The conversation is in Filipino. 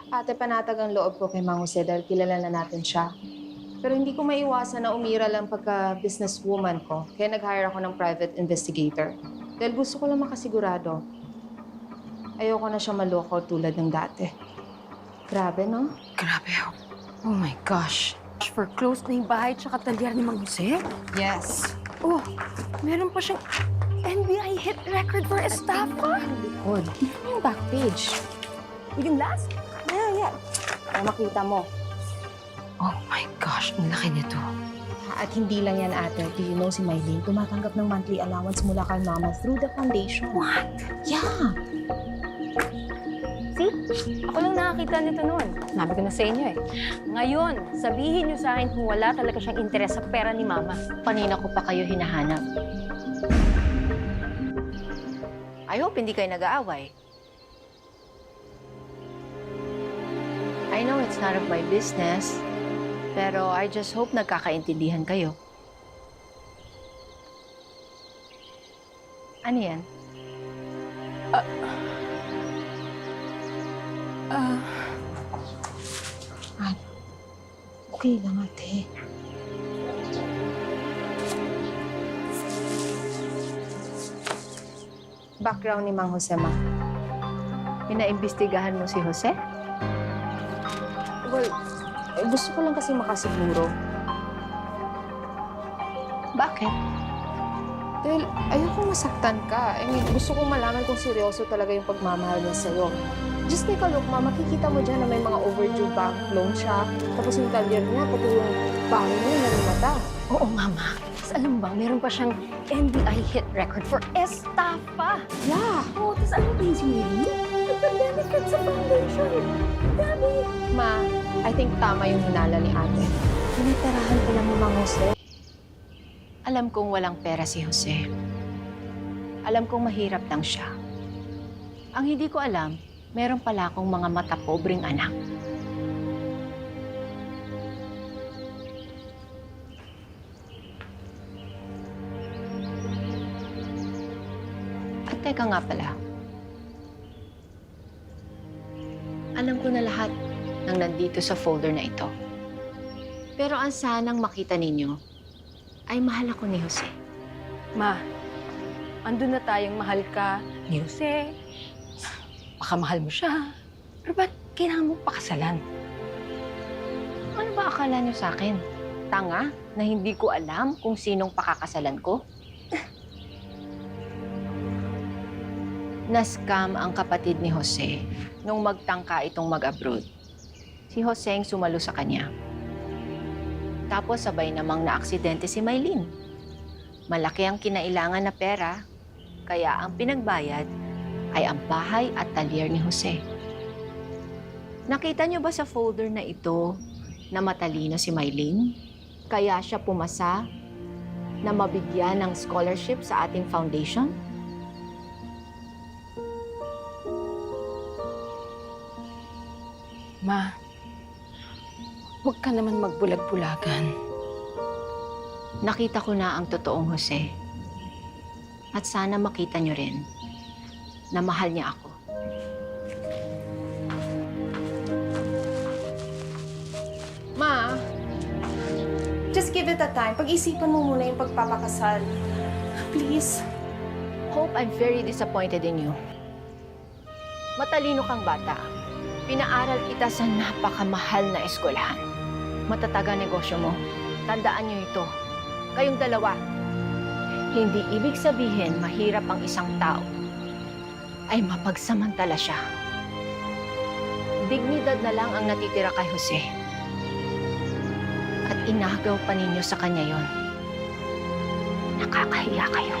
Ate, panatag ang loob ko kay Mang Jose dahil kilala na natin siya. Pero hindi ko maiwasan na umiral ang pagka-businesswoman ko. Kaya nag-hire ako ng private investigator. Dahil gusto ko lang makasigurado. Ayoko na siya maloko tulad ng dati. Grabe, no? Grabe. Oh my gosh. For close na yung bahay tsaka talyar ni Mang Jose? Yes. Oh, meron pa siyang NBI hit record for estafa. Likod. Yung back page. Yung last? Yeah. Para makita mo. Oh my gosh, ang laki nito. At hindi lang yan, ate. Do you know si Mylene tumatanggap ng monthly allowance mula kay Mama through the foundation? What? Yeah. See? Ako lang nakakita nito noon. Sabi ko na sa inyo eh. Ngayon, sabihin niyo sa akin kung wala talaga siyang interes sa pera ni Mama. Kanina ko pa kayo hinahanap. I hope hindi kayo nag-aaway. I know it's none of my business, pero I just hope nagkakaintindihan kayo. Ano yan? Okay lang, ate. Background ni Mang Jose, ma. Pinaimbestigahan mo si Jose? Well, gusto ko lang kasi makasiguro. Bakit? Dahil ayoko masaktan ka. I mean, gusto kong malaman kung seryoso talaga yung pagmamahal niya sa'yo. Just take a look, ma. Makikita mo dyan na may mga overdue bank loan siya. Tapos yung talyer niya, pati yung bahay niya, nalimata. Oo nga, Ma. Tapos alam mo ba, meron pa siyang NBI hit record for estafa. Yeah. Oo, tapos alam mo yung Mylene? Nagpa-benefit sa foundation. Grabe. Ma, I think tama yung hinala ni ate. Tinitirahan ko lang ni Mang Jose. Alam kong walang pera si Jose. Alam kong mahirap lang siya. Ang hindi ko alam, meron pala akong mga mata-pobreng anak. At teka nga pala. Alam ko na lahat ng nandito sa folder na ito. Pero ang sanang makita ninyo ay mahal ako ni Jose. Ma, andun na tayong mahal ka ni Jose. Baka mahal mo siya. Pero ba't kailangan mo pakasalan? Ano ba akala niyo sa akin? Tanga na hindi ko alam kung sinong pakakasalan ko? Na-scam ang kapatid ni Jose nung magtangka itong mag-abroad. Si Jose ang sumalo sa kanya. Tapos sabay namang naaksidente si Mylene. Malaki ang kinailangan na pera, kaya ang pinagbayad ay ang bahay at talyer ni Jose. Nakita niyo ba sa folder na ito na matalino si Mylene? Kaya siya pumasa na mabigyan ng scholarship sa ating foundation? Ma, huwag ka naman magbulag-bulagan. Nakita ko na ang totoong Jose. At sana makita niyo rin na mahal niya ako. Ma, just give it a time. Pag-isipan mo muna yung pagpapakasal. Please. Hope I'm very disappointed in you. Matalino kang bata. Pinaaral kita sa napakamahal na eskwelahan. Matatag ang negosyo mo. Tandaan niyo ito. Kayong dalawa. Hindi ibig sabihin mahirap ang isang tao ay mapagsamantala siya. Dignidad na lang ang natitira kay Jose. At inagaw pa ninyo sa kanya yon. Nakakahiya kayo.